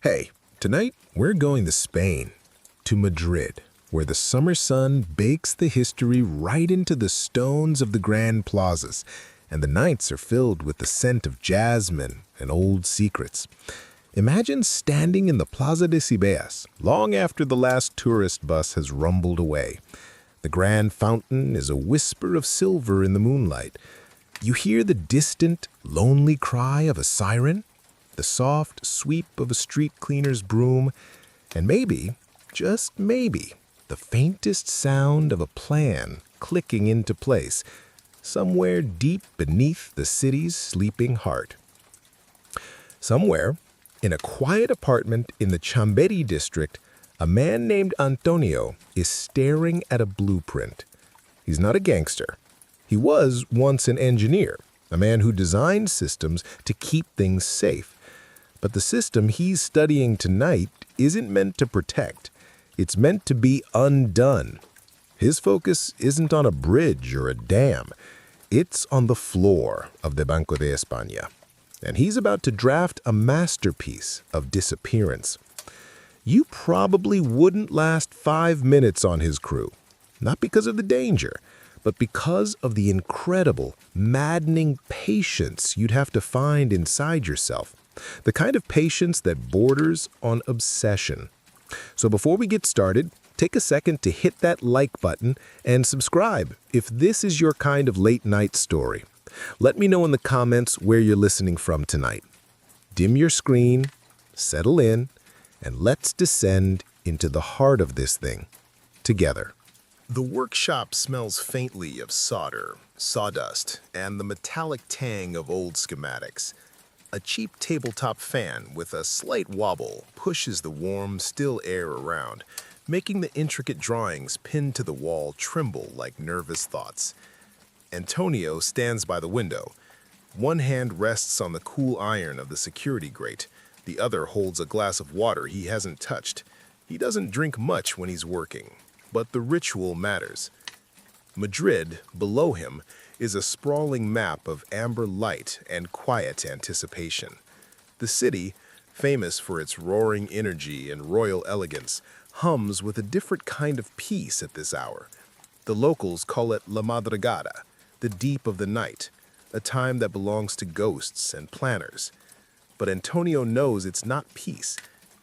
Hey, tonight we're going to Spain, to Madrid, where the summer sun bakes the history right into the stones of the grand plazas, and the nights are filled with the scent of jasmine and old secrets. Imagine standing in the Plaza de Cibeles long after the last tourist bus has rumbled away. The grand fountain is a whisper of silver in the moonlight. You hear the distant, lonely cry of a siren, the soft sweep of a street cleaner's broom, and maybe, just maybe, the faintest sound of a plan clicking into place somewhere deep beneath the city's sleeping heart. Somewhere, in a quiet apartment in the Chamberí district, a man named Antonio is staring at a blueprint. He's not a gangster. He was once an engineer, a man who designed systems to keep things safe. But the system he's studying tonight isn't meant to protect. It's meant to be undone. His focus isn't on a bridge or a dam. It's on the floor of the Banco de España. And he's about to draft a masterpiece of disappearance. You probably wouldn't last 5 minutes on his crew. Not because of the danger, but because of the incredible, maddening patience you'd have to find inside yourself. The kind of patience that borders on obsession. So before we get started, take a second to hit that like button and subscribe if this is your kind of late night story. Let me know in the comments where you're listening from tonight. Dim your screen, settle in, and let's descend into the heart of this thing together. The workshop smells faintly of solder, sawdust, and the metallic tang of old schematics. A cheap tabletop fan with a slight wobble pushes the warm, still air around, making the intricate drawings pinned to the wall tremble like nervous thoughts. Antonio stands by the window. One hand rests on the cool iron of the security grate. The other holds a glass of water he hasn't touched. He doesn't drink much when he's working, but the ritual matters. Madrid, below him, is a sprawling map of amber light and quiet anticipation. The city, famous for its roaring energy and royal elegance, hums with a different kind of peace at this hour. The locals call it La Madrugada, the deep of the night, a time that belongs to ghosts and planners. But Antonio knows it's not peace,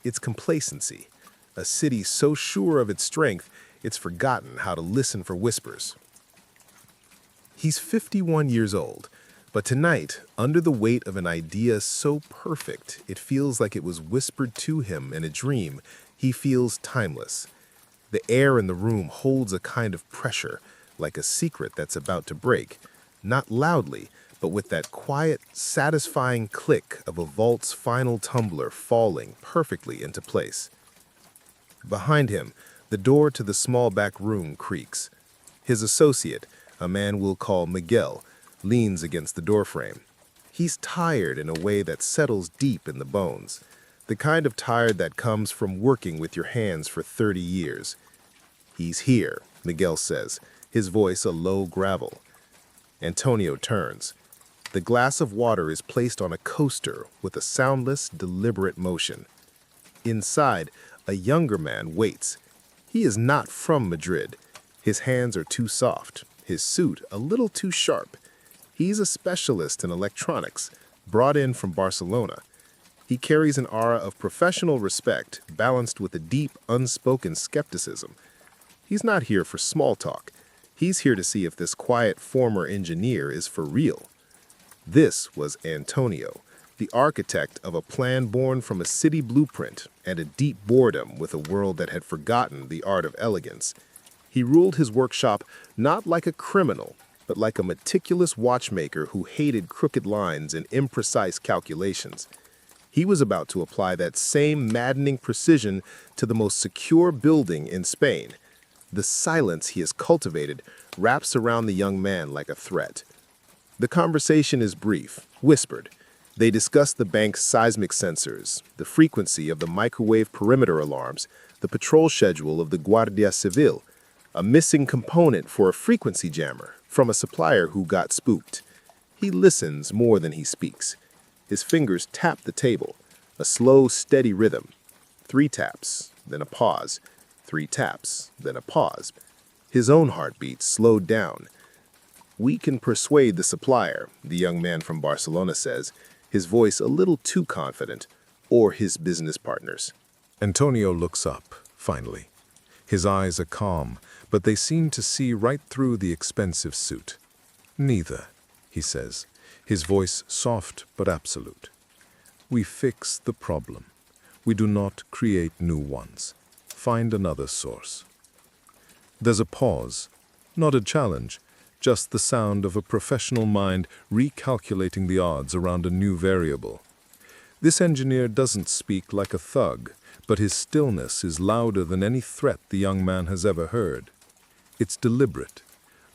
it's complacency. A city so sure of its strength, it's forgotten how to listen for whispers. He's 51 years old, but tonight, under the weight of an idea so perfect it feels like it was whispered to him in a dream, he feels timeless. The air in the room holds a kind of pressure, like a secret that's about to break, not loudly, but with that quiet, satisfying click of a vault's final tumbler falling perfectly into place. Behind him, the door to the small back room creaks. His associate, a man we'll call Miguel, leans against the doorframe. He's tired in a way that settles deep in the bones, the kind of tired that comes from working with your hands for 30 years. "He's here," Miguel says, his voice a low gravel. Antonio turns. The glass of water is placed on a coaster with a soundless, deliberate motion. Inside, a younger man waits. He is not from Madrid. His hands are too soft, his suit a little too sharp. He's a specialist in electronics, brought in from Barcelona. He carries an aura of professional respect balanced with a deep, unspoken skepticism. He's not here for small talk. He's here to see if this quiet former engineer is for real. This was Antonio, the architect of a plan born from a city blueprint and a deep boredom with a world that had forgotten the art of elegance. He ruled his workshop not like a criminal, but like a meticulous watchmaker who hated crooked lines and imprecise calculations. He was about to apply that same maddening precision to the most secure building in Spain. The silence he has cultivated wraps around the young man like a threat. The conversation is brief, whispered. They discuss the bank's seismic sensors, the frequency of the microwave perimeter alarms, the patrol schedule of the Guardia Civil, a missing component for a frequency jammer from a supplier who got spooked. He listens more than he speaks. His fingers tap the table. A slow, steady rhythm. 3 taps, then a pause. 3 taps, then a pause. His own heartbeat slowed down. "We can persuade the supplier," the young man from Barcelona says, his voice a little too confident, "or his business partners." Antonio looks up, finally. His eyes are calm, but they seem to see right through the expensive suit. "Neither," he says, his voice soft but absolute. "We fix the problem. We do not create new ones. Find another source." There's a pause, not a challenge, just the sound of a professional mind recalculating the odds around a new variable. This engineer doesn't speak like a thug, but his stillness is louder than any threat the young man has ever heard. It's deliberate.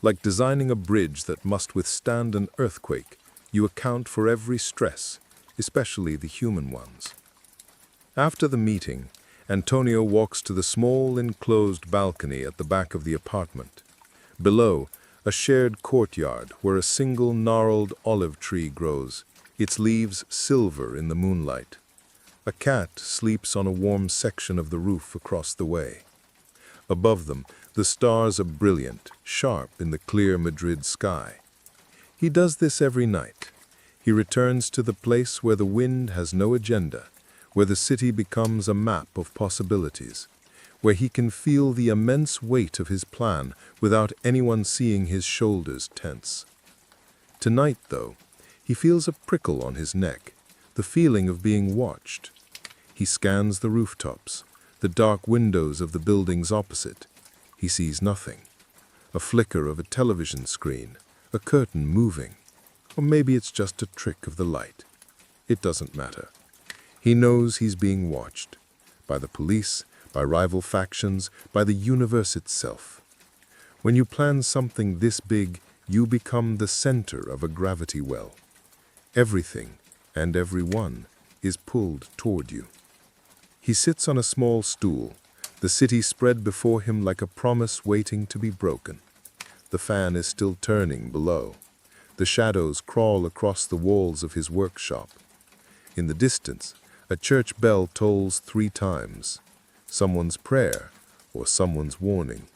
Like designing a bridge that must withstand an earthquake, you account for every stress, especially the human ones. After the meeting, Antonio walks to the small enclosed balcony at the back of the apartment. Below, a shared courtyard where a single gnarled olive tree grows, its leaves silver in the moonlight. A cat sleeps on a warm section of the roof across the way. Above them, the stars are brilliant, sharp in the clear Madrid sky. He does this every night. He returns to the place where the wind has no agenda, where the city becomes a map of possibilities, where he can feel the immense weight of his plan without anyone seeing his shoulders tense. Tonight, though, he feels a prickle on his neck, the feeling of being watched. He scans the rooftops, the dark windows of the buildings opposite. He sees nothing. A flicker of a television screen, a curtain moving, or maybe it's just a trick of the light. It doesn't matter. He knows he's being watched, by the police, by rival factions, by the universe itself. When you plan something this big, you become the center of a gravity well. Everything and everyone is pulled toward you. He sits on a small stool, the city spread before him like a promise waiting to be broken. The fan is still turning below. The shadows crawl across the walls of his workshop. In the distance, a church bell tolls 3 times. Someone's prayer or someone's warning.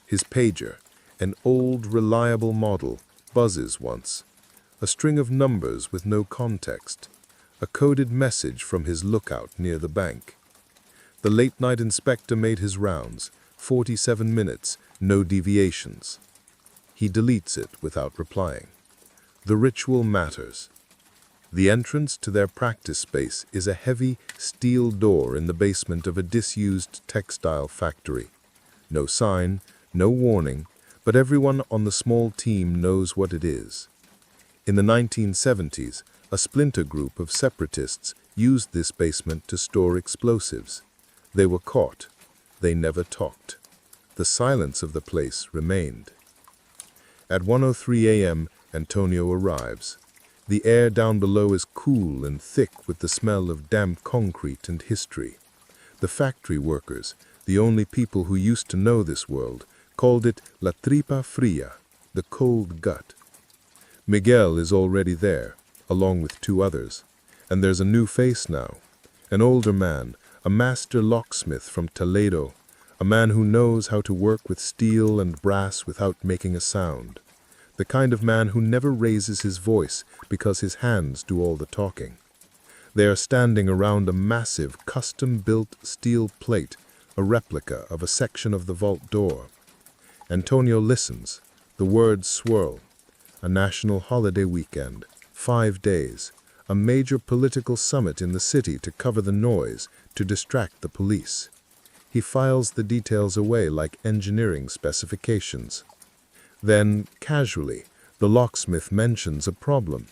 His pager, an old, reliable model, buzzes once. A string of numbers with no context. A coded message from his lookout near the bank. The late-night inspector made his rounds. 47 minutes, no deviations. He deletes it without replying. The ritual matters. The entrance to their practice space is a heavy steel door in the basement of a disused textile factory. No sign, no warning, but everyone on the small team knows what it is. In the 1970s, a splinter group of separatists used this basement to store explosives. They were caught. They never talked. The silence of the place remained. At 1:03 a.m., Antonio arrives. The air down below is cool and thick with the smell of damp concrete and history. The factory workers, the only people who used to know this world, called it La Tripa Fria, the cold gut. Miguel is already there, along with 2 others, and there's a new face now, an older man, a master locksmith from Toledo, a man who knows how to work with steel and brass without making a sound, the kind of man who never raises his voice because his hands do all the talking. They are standing around a massive, custom-built steel plate, a replica of a section of the vault door. Antonio listens. The words swirl. A national holiday weekend, 5 days, a major political summit in the city to cover the noise, to distract the police. He files the details away like engineering specifications. Then, casually, the locksmith mentions a problem.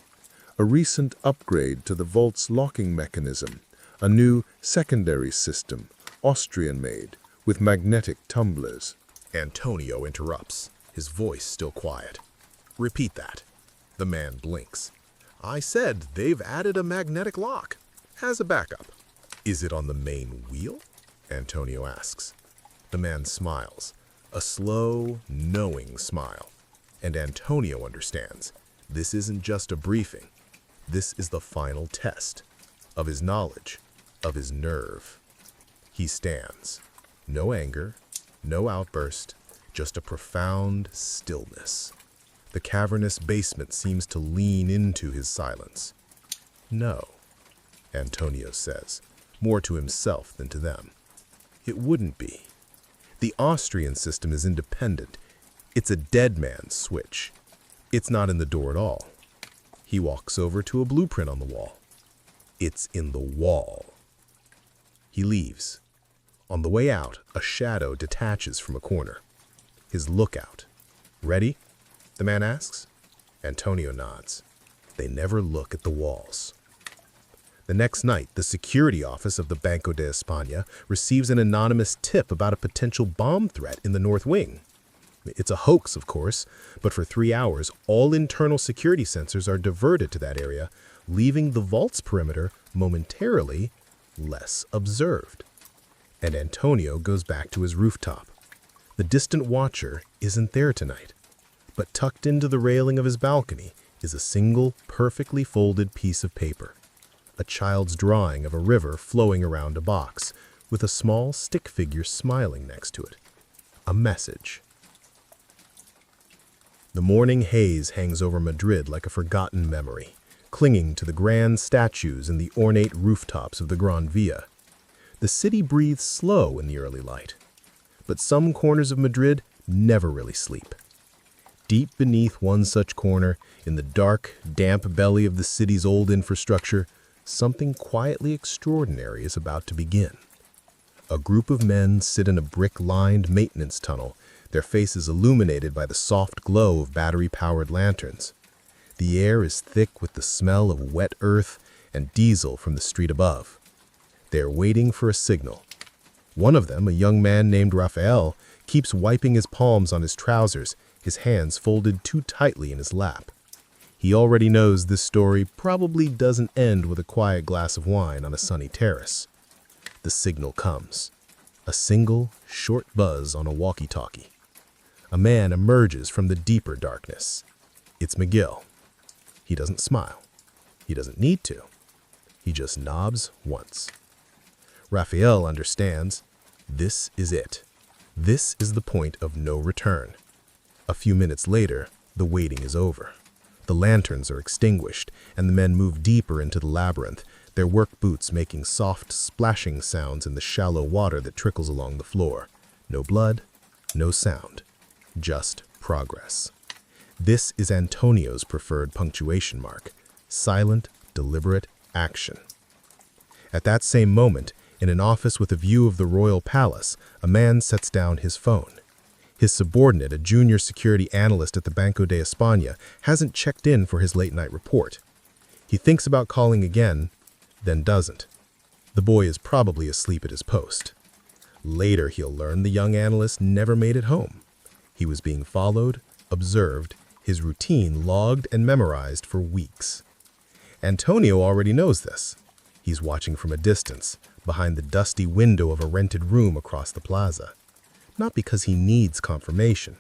A recent upgrade to the vault's locking mechanism, a new secondary system, Austrian-made, with magnetic tumblers. Antonio interrupts, his voice still quiet. "Repeat that." The man blinks. "I said they've added a magnetic lock, as a backup." "Is it on the main wheel?" Antonio asks. The man smiles, a slow, knowing smile. And Antonio understands. This isn't just a briefing. This is the final test. of his knowledge, of his nerve. He stands. No anger, no outburst, just a profound stillness. The cavernous basement seems to lean into his silence. No, Antonio says, more to himself than to them. It wouldn't be. The Austrian system is independent. It's a dead man's switch. It's not in the door at all. He walks over to a blueprint on the wall. It's in the wall. He leaves. On the way out, a shadow detaches from a corner. His lookout. Ready? The man asks. Antonio nods. They never look at the walls. The next night, the security office of the Banco de España receives an anonymous tip about a potential bomb threat in the North Wing. It's a hoax, of course, but for 3 hours, all internal security sensors are diverted to that area, leaving the vault's perimeter momentarily less observed. And Antonio goes back to his rooftop. The distant watcher isn't there tonight, but tucked into the railing of his balcony is a single, perfectly folded piece of paper. A child's drawing of a river flowing around a box, with a small stick figure smiling next to it. A message. The morning haze hangs over Madrid like a forgotten memory, clinging to the grand statues and the ornate rooftops of the Gran Via. The city breathes slow in the early light, but some corners of Madrid never really sleep. Deep beneath one such corner, in the dark, damp belly of the city's old infrastructure, something quietly extraordinary is about to begin. A group of men sit in a brick-lined maintenance tunnel, their faces illuminated by the soft glow of battery-powered lanterns. The air is thick with the smell of wet earth and diesel from the street above. They are waiting for a signal. One of them, a young man named Raphael, keeps wiping his palms on his trousers, his hands folded too tightly in his lap. He already knows this story probably doesn't end with a quiet glass of wine on a sunny terrace. The signal comes. A single, short buzz on a walkie-talkie. A man emerges from the deeper darkness. It's Miguel. He doesn't smile. He doesn't need to. He just nods once. Raphael understands. This is it. This is the point of no return. A few minutes later, the waiting is over. The lanterns are extinguished, and the men move deeper into the labyrinth, their work boots making soft, splashing sounds in the shallow water that trickles along the floor. No blood, no sound. Just progress. This is Antonio's preferred punctuation mark. Silent, deliberate action. At that same moment, in an office with a view of the royal palace, a man sets down his phone. His subordinate, a junior security analyst at the Banco de España, hasn't checked in for his late-night report. He thinks about calling again, then doesn't. The boy is probably asleep at his post. Later he'll learn the young analyst never made it home. He was being followed, observed, his routine logged and memorized for weeks. Antonio already knows this. He's watching from a distance, behind the dusty window of a rented room across the plaza. Not because he needs confirmation,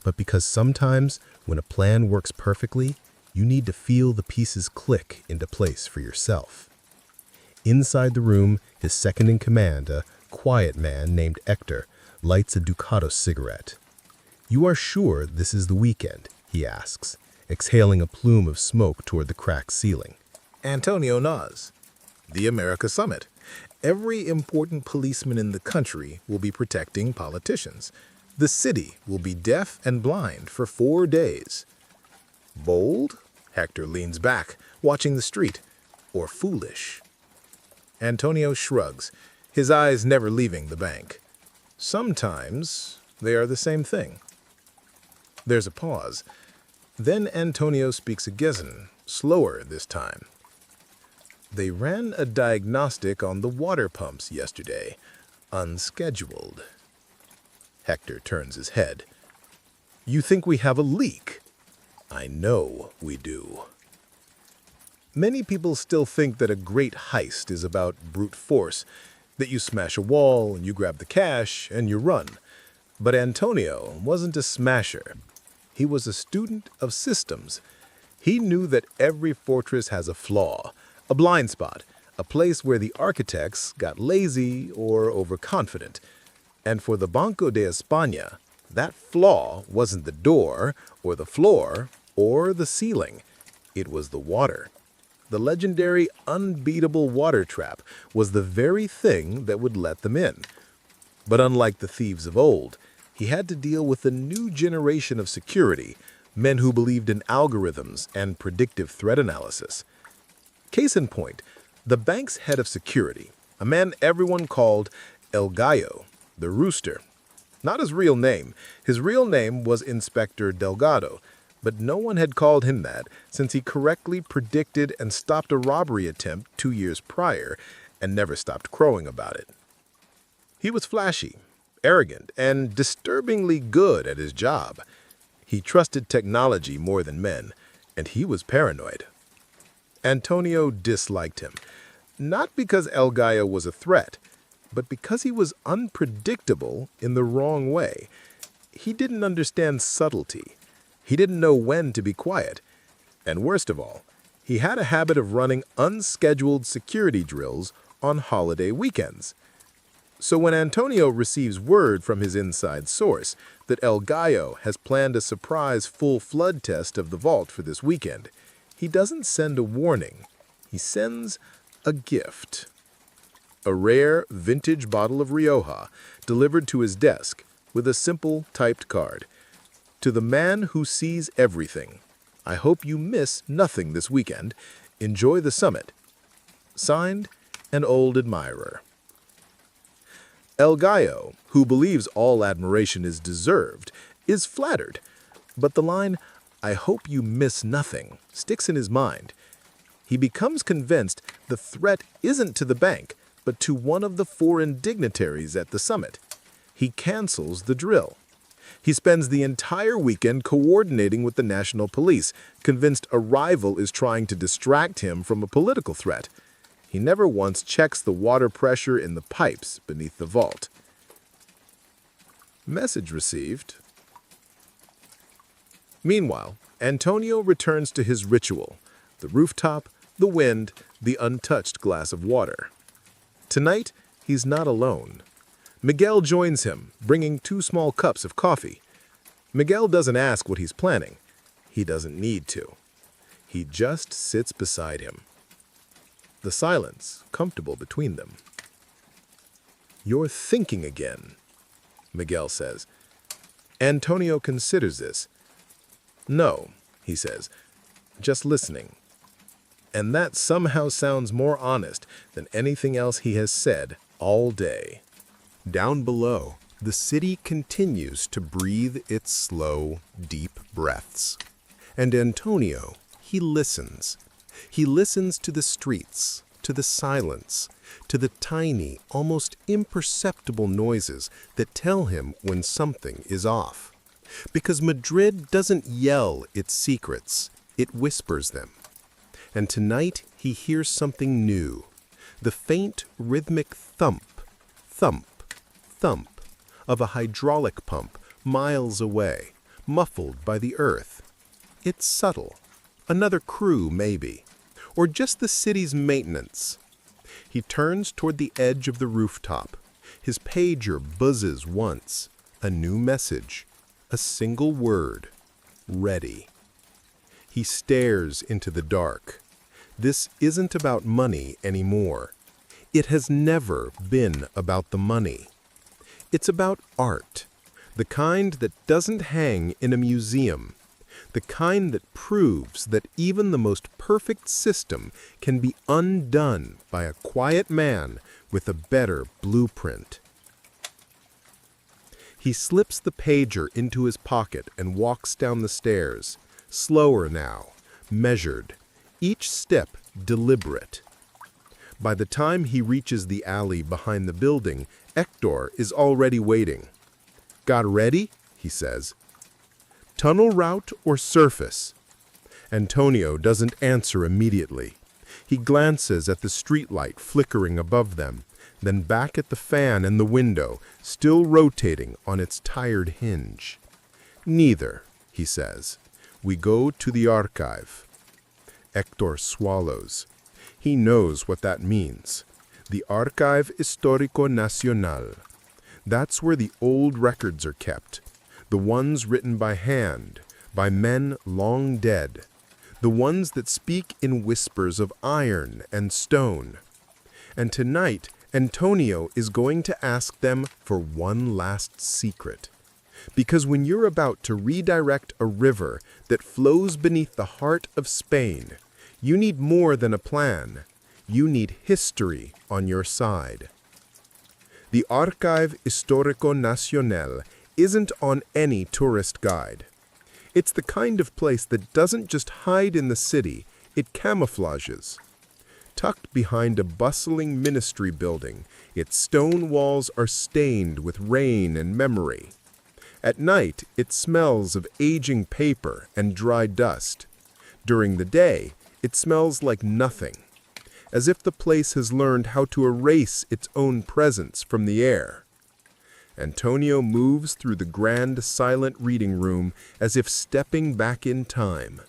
but because sometimes, when a plan works perfectly, you need to feel the pieces click into place for yourself. Inside the room, his second-in-command, a quiet man named Hector, lights a Ducato cigarette. "You are sure this is the weekend?" he asks, exhaling a plume of smoke toward the cracked ceiling. Antonio nods. The America Summit. Every important policeman in the country will be protecting politicians. The city will be deaf and blind for 4 days. Bold? Hector leans back, watching the street. Or foolish? Antonio shrugs, his eyes never leaving the bank. Sometimes they are the same thing. There's a pause. Then Antonio speaks again, slower this time. They ran a diagnostic on the water pumps yesterday, unscheduled. Hector turns his head. You think we have a leak? I know we do. Many people still think that a great heist is about brute force, that you smash a wall and you grab the cash and you run. But Antonio wasn't a smasher. He was a student of systems. He knew that every fortress has a flaw, a blind spot, a place where the architects got lazy or overconfident. And for the Banco de España, that flaw wasn't the door, or the floor, or the ceiling. It was the water. The legendary unbeatable water trap was the very thing that would let them in. But unlike the thieves of old, he had to deal with a new generation of security, men who believed in algorithms and predictive threat analysis. Case in point, the bank's head of security, a man everyone called El Gallo, the Rooster. Not his real name. His real name was Inspector Delgado, but no one had called him that since he correctly predicted and stopped a robbery attempt 2 years prior and never stopped crowing about it. He was flashy, arrogant, and disturbingly good at his job. He trusted technology more than men, and he was paranoid. Antonio disliked him, not because El Gallo was a threat, but because he was unpredictable in the wrong way. He didn't understand subtlety. He didn't know when to be quiet. And worst of all, he had a habit of running unscheduled security drills on holiday weekends. So when Antonio receives word from his inside source that El Gallo has planned a surprise full flood test of the vault for this weekend, he doesn't send a warning. He sends a gift. A rare, vintage bottle of Rioja delivered to his desk with a simple typed card. To the man who sees everything, I hope you miss nothing this weekend. Enjoy the summit. Signed, an old admirer. El Gallo, who believes all admiration is deserved, is flattered. But the line, I hope you miss nothing, sticks in his mind. He becomes convinced the threat isn't to the bank, but to one of the foreign dignitaries at the summit. He cancels the drill. He spends the entire weekend coordinating with the national police, convinced a rival is trying to distract him from a political threat. He never once checks the water pressure in the pipes beneath the vault. Message received. Meanwhile, Antonio returns to his ritual, the rooftop, the wind, the untouched glass of water. Tonight, he's not alone. Miguel joins him, bringing 2 small cups of coffee. Miguel doesn't ask what he's planning. He doesn't need to. He just sits beside him. The silence comfortable between them. You're thinking again, Miguel says. Antonio considers this. No, he says, just listening. And that somehow sounds more honest than anything else he has said all day. Down below, the city continues to breathe its slow, deep breaths. And Antonio, he listens. He listens to the streets, to the silence, to the tiny, almost imperceptible noises that tell him when something is off. Because Madrid doesn't yell its secrets, it whispers them. And tonight he hears something new, the faint rhythmic thump, thump, thump of a hydraulic pump miles away, muffled by the earth. It's subtle. Another crew, maybe. Or just the city's maintenance. He turns toward the edge of the rooftop. His pager buzzes once. A new message. A single word. Ready. He stares into the dark. This isn't about money anymore. It has never been about the money. It's about art. The kind that doesn't hang in a museum. The kind that proves that even the most perfect system can be undone by a quiet man with a better blueprint. He slips the pager into his pocket and walks down the stairs, slower now, measured, each step deliberate. By the time he reaches the alley behind the building, Hector is already waiting. Got ready? He says. Tunnel route or surface? Antonio doesn't answer immediately. He glances at the streetlight flickering above them, then back at the fan in the window, still rotating on its tired hinge. Neither, he says. We go to the archive. Hector swallows. He knows what that means. The Archive Histórico Nacional. That's where the old records are kept. The ones written by hand, by men long dead. The ones that speak in whispers of iron and stone. And tonight, Antonio is going to ask them for one last secret. Because when you're about to redirect a river that flows beneath the heart of Spain, you need more than a plan. You need history on your side. The Archive Histórico Nacional isn't on any tourist guide. It's the kind of place that doesn't just hide in the city, it camouflages. Tucked behind a bustling ministry building, its stone walls are stained with rain and memory. At night, it smells of aging paper and dry dust. During the day, it smells like nothing, as if the place has learned how to erase its own presence from the air. Antonio moves through the grand, silent reading room as if stepping back in time.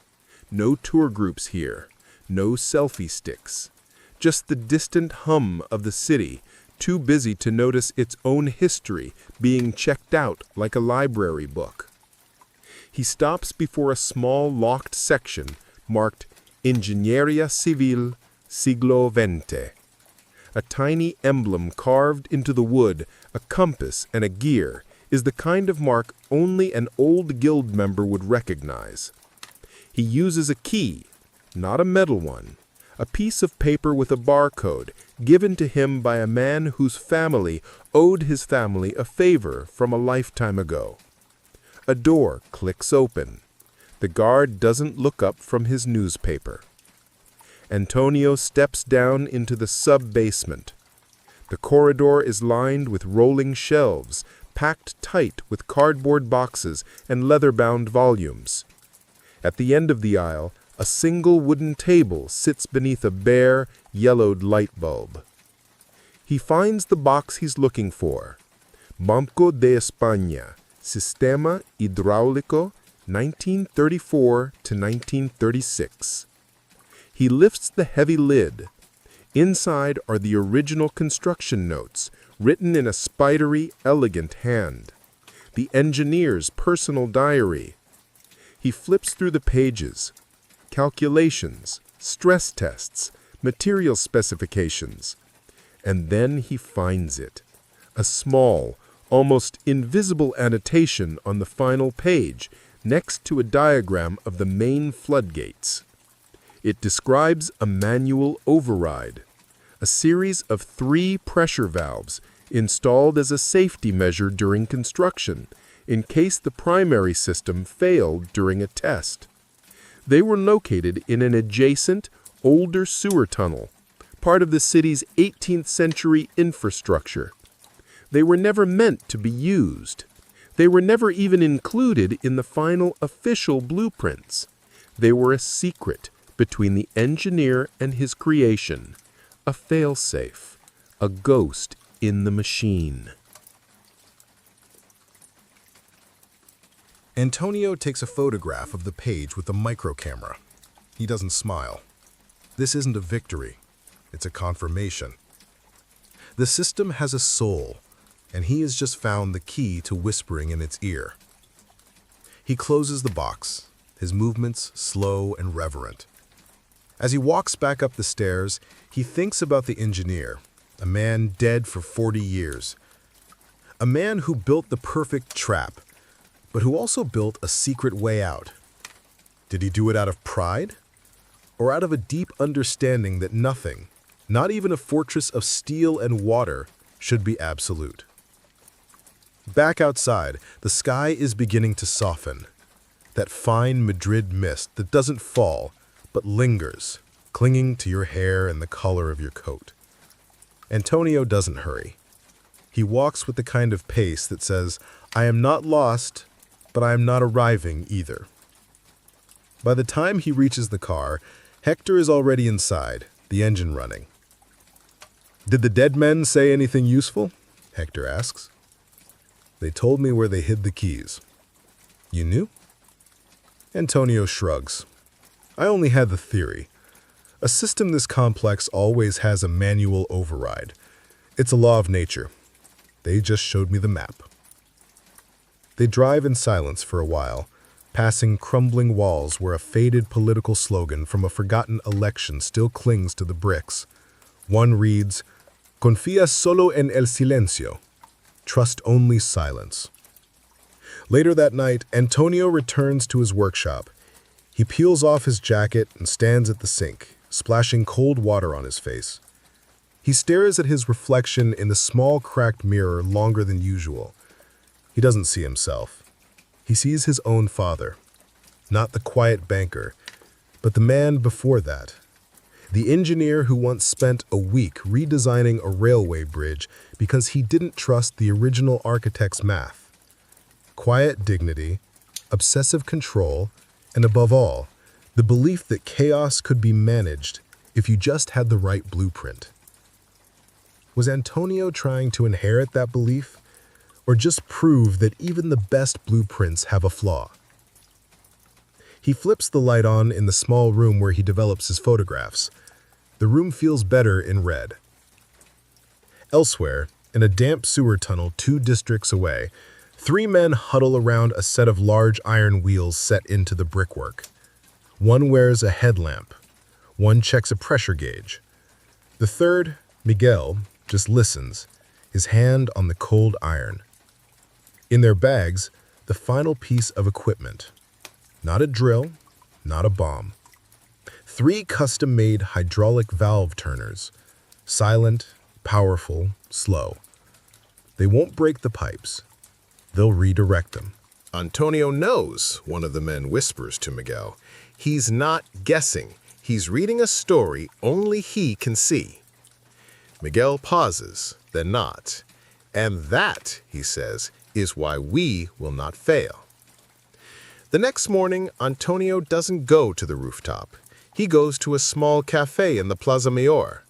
No tour groups here, no selfie sticks. Just the distant hum of the city, too busy to notice its own history being checked out like a library book. He stops before a small locked section marked Ingeniería Civil, Siglo XX. A tiny emblem carved into the wood, a compass and a gear, is the kind of mark only an old guild member would recognize. He uses a key, not a metal one, a piece of paper with a barcode given to him by a man whose family owed his family a favor from a lifetime ago. A door clicks open. The guard doesn't look up from his newspaper. Antonio steps down into the sub-basement. The corridor is lined with rolling shelves, packed tight with cardboard boxes and leather-bound volumes. At the end of the aisle, a single wooden table sits beneath a bare, yellowed light bulb. He finds the box he's looking for. Banco de España, Sistema Hidráulico, 1934 to 1936. He lifts the heavy lid. Inside are the original construction notes, written in a spidery, elegant hand. The engineer's personal diary. He flips through the pages. Calculations, stress tests, material specifications. And then he finds it. A small, almost invisible annotation on the final page, next to a diagram of the main floodgates. It describes a manual override, a series of 3 pressure valves installed as a safety measure during construction, in case the primary system failed during a test. They were located in an adjacent, older sewer tunnel, part of the city's 18th century infrastructure. They were never meant to be used. They were never even included in the final official blueprints. They were a secret between the engineer and his creation, a failsafe, a ghost in the machine. Antonio takes a photograph of the page with the micro camera. He doesn't smile. This isn't a victory. It's a confirmation. The system has a soul, and he has just found the key to whispering in its ear. He closes the box, his movements slow and reverent. As he walks back up the stairs, he thinks about the engineer, a man dead for 40 years. A man who built the perfect trap, but who also built a secret way out. Did he do it out of pride? Or out of a deep understanding that nothing, not even a fortress of steel and water, should be absolute? Back outside, the sky is beginning to soften. That fine Madrid mist that doesn't fall, but lingers, clinging to your hair and the color of your coat. Antonio doesn't hurry. He walks with the kind of pace that says, I am not lost, but I am not arriving either. By the time he reaches the car, Hector is already inside, the engine running. Did the dead men say anything useful? Hector asks. They told me where they hid the keys. You knew? Antonio shrugs. I only had the theory. A system this complex always has a manual override. It's a law of nature. They just showed me the map. They drive in silence for a while, passing crumbling walls where a faded political slogan from a forgotten election still clings to the bricks. One reads, "Confía solo en el silencio." Trust only silence. Later that night, Antonio returns to his workshop. He peels off his jacket and stands at the sink, splashing cold water on his face. He stares at his reflection in the small cracked mirror longer than usual. He doesn't see himself. He sees his own father, not the quiet banker, but the man before that. The engineer who once spent a week redesigning a railway bridge because he didn't trust the original architect's math. Quiet dignity, obsessive control, and above all, the belief that chaos could be managed if you just had the right blueprint. Was Antonio trying to inherit that belief, or just prove that even the best blueprints have a flaw? He flips the light on in the small room where he develops his photographs. The room feels better in red. Elsewhere, in a damp sewer tunnel 2 districts away, 3 men huddle around a set of large iron wheels set into the brickwork. One wears a headlamp. One checks a pressure gauge. The third, Miguel, just listens, his hand on the cold iron. In their bags, the final piece of equipment. Not a drill, not a bomb. 3 custom-made hydraulic valve turners. Silent, powerful, slow. They won't break the pipes. They'll redirect them. Antonio knows, one of the men whispers to Miguel. He's not guessing. He's reading a story only he can see. Miguel pauses, then nods. And that, he says, is why we will not fail. The next morning, Antonio doesn't go to the rooftop. He goes to a small cafe in the Plaza Mayor.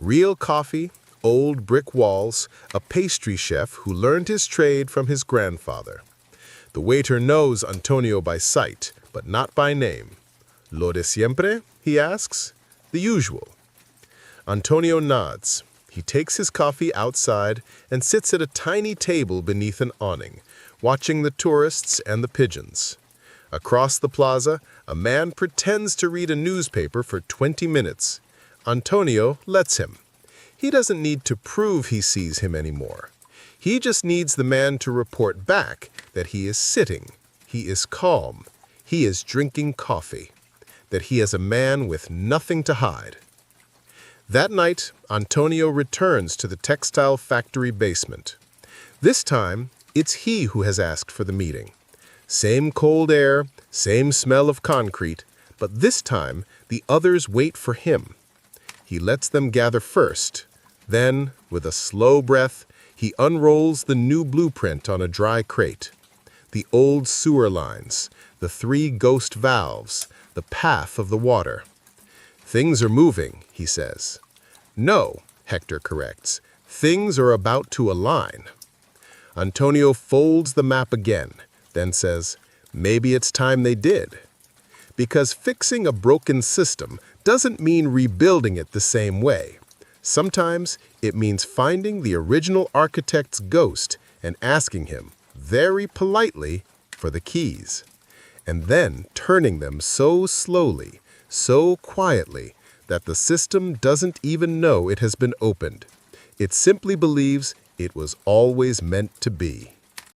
Real coffee, old brick walls, a pastry chef who learned his trade from his grandfather. The waiter knows Antonio by sight, but not by name. "Lo de siempre?" he asks. "The usual." Antonio nods. He takes his coffee outside and sits at a tiny table beneath an awning, watching the tourists and the pigeons. Across the plaza, a man pretends to read a newspaper for 20 minutes. Antonio lets him. He doesn't need to prove he sees him anymore. He just needs the man to report back that he is sitting, he is calm, he is drinking coffee, that he is a man with nothing to hide. That night, Antonio returns to the textile factory basement. This time, it's he who has asked for the meeting. Same cold air, same smell of concrete, but this time the others wait for him. He lets them gather first. Then, with a slow breath, he unrolls the new blueprint on a dry crate. The old sewer lines, the 3 ghost valves, the path of the water. "Things are moving," he says. "No," Hector corrects. "Things are about to align." Antonio folds the map again, then says, "Maybe it's time they did." Because fixing a broken system doesn't mean rebuilding it the same way. Sometimes it means finding the original architect's ghost and asking him, very politely, for the keys. And then turning them so slowly, so quietly, that the system doesn't even know it has been opened. It simply believes it was always meant to be.